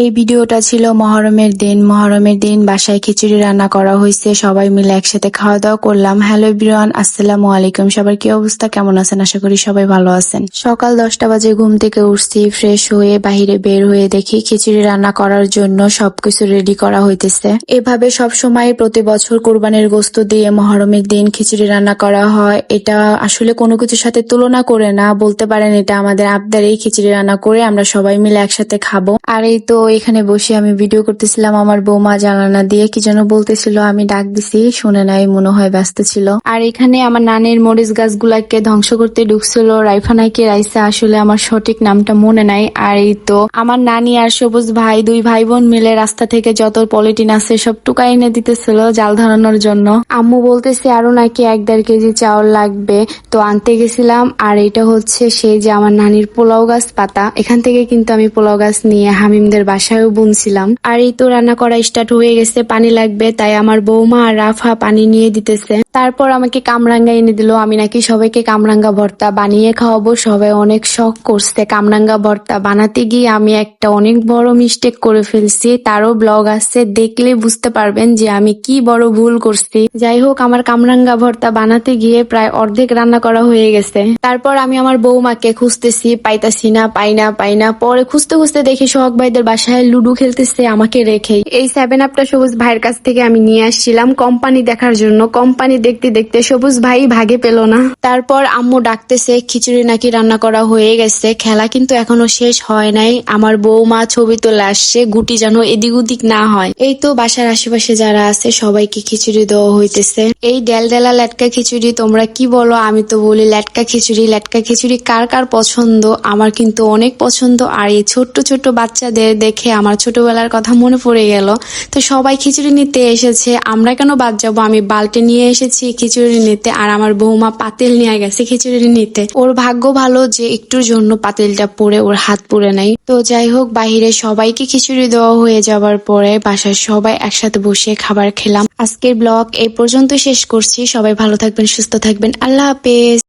এই ভিডিওটা ছিল মহরমের দিন। মহরমের দিন বাসায় খিচুড়ি রান্না করা হয়েছে, সবাই মিলে একসাথে খাওয়া দাওয়া করলাম। হ্যালো এভরিওয়ান, আসসালামু আলাইকুম। সবার কি অবস্থা, কেমন আছেন? আশা করি সবাই ভালো আছেন। সকাল 10টা বাজে ঘুম থেকে উঠছি, ফ্রেশ হয়ে বাহিরে বের হয়ে দেখি খিচুড়ি রান্না করার জন্য সবকিছু রেডি করা হইতেছে। এভাবে সব সময় প্রতি বছর কোরবানির গোশত দিয়ে মহরমের দিন খিচুড়ি রান্না করা হয়। এটা আসলে কোনো কিছুর সাথে তুলনা করে না, বলতে পারেন এটা আমাদের আবদারেই খিচুড়ি রান্না করে আমরা সবাই মিলে একসাথে খাবো। আর এই তো এখানে বসে আমি ভিডিও করতেছিলাম। আমার বৌমা জানালা দিয়ে কি যেন বলতেছিল, আমি ডাক দিছি, শুনে নাই, মনে হয় ব্যস্ত ছিল। আর এখানে আমার নানির মরিচ গাছগুলাকে ধ্বংস করতে ঢুকছিল রাইফানাইকে রাইসা, আসলে আমার সঠিক নামটা মনে নাই। আর এই তো আমার নানি আর সবুজ ভাই, দুই ভাই বোন মিলে রাস্তা থেকে যত পলিটিন আছে সব টুকাই এনে দিতেছিল জাল ধরানোর জন্য। আম্মু বলতেছে আরো নাকি 1-1.5 কেজি চাউল লাগবে, তো আনতে গেছিলাম। আর এটা হচ্ছে সেই যে আমার নানির পোলাও গাছ পাতা, এখান থেকে কিন্তু আমি পোলাও গাছ নিয়ে হামিমদের বাসায়ও বুনছিলাম। আর এই তো রান্না করা স্টার্ট হয়ে গেছে। পানি লাগবে, তাই আমার বৌমা আর রাফা পানি নিয়ে দিতেছে। তারপর আমাকে কামরাঙ্গা এনে দিল। আমি নাকি সবাইকে কামরাঙ্গা ভর্তা বানিয়ে খাওয়াবো, সবাই অনেক শখ করছে। কামরাঙ্গা ভর্তা বানাতে গিয়ে আমি একটা অনেক বড় মিস্টেক করে ফেলছি, তারও ব্লগ আছে, দেখলে বুঝতে পারবেন যে আমি কি বড় ভুল করছি। যাই হোক, আমার কামরাঙ্গা ভর্তা বানাতে গিয়ে প্রায় অর্ধেক রান্না করা হয়ে গেছে। তারপর আমি আমার বৌমাকে খুঁজতেছি, পাইতাছি না, পাই না। পরে খুঁজতে খুঁজতে দেখি সোহাগ ভাইদের বাসায় লুডো খেলতেছে আমাকে রেখেই। এই 7 আপটা সবুজ ভাইয়ের কাছ থেকে আমি নিয়ে আসছিলাম কোম্পানি দেখার জন্য। কোম্পানি দেখতে দেখতে সবুজ ভাই ভাগে পেল না। তারপর আম্মু ডাকতেছে, খিচুড়ি নাকি রান্না করা হয়ে গেছে। খেলা কিন্তু এখনো শেষ হয় নাই। আমার বৌমা ছবি তোলে আসছে, গুটি যেন এদিক ওদিক না হয়। এই তো বাসার আশেপাশে যারা আছে সবাইকে খিচুড়ি দেওয়া হইতেছে। এই ডেলডেলা লেটকা খিচুড়ি তোমরা কি বলো? আমি তো বলি লেটকা খিচুড়ি। লেটকা খিচুড়ি কার কার পছন্দ? আমার কিন্তু অনেক পছন্দ। আর এই ছোট্ট ছোট্ট বাচ্চাদের দেখে আমার ছোটবেলার কথা মনে পড়ে গেল। তো সবাই খিচুড়ি নিতে এসেছে, আমরা কেন বাদ যাবো? আমি বালতি নিয়ে এসেছি খিচুড়ি নিতে, আর আমার বৌমা পাতিল নিয়ে গেছে খিচুড়ি নিতে। ওর ভাগ্য ভালো যে একটুর জন্য পাতিলটা পড়ে ওর হাত পুড়ে নাই। তো যাই হোক, বাহিরে সবাইকে খিচুড়ি দেওয়া হয়ে যাওয়ার পরে বাসার সবাই একসাথে বসে খাবার খেলাম। আজকের ব্লগ এই পর্যন্ত শেষ করছি। সবাই ভালো থাকবেন, সুস্থ থাকবেন, আল্লাহ হাফেজ।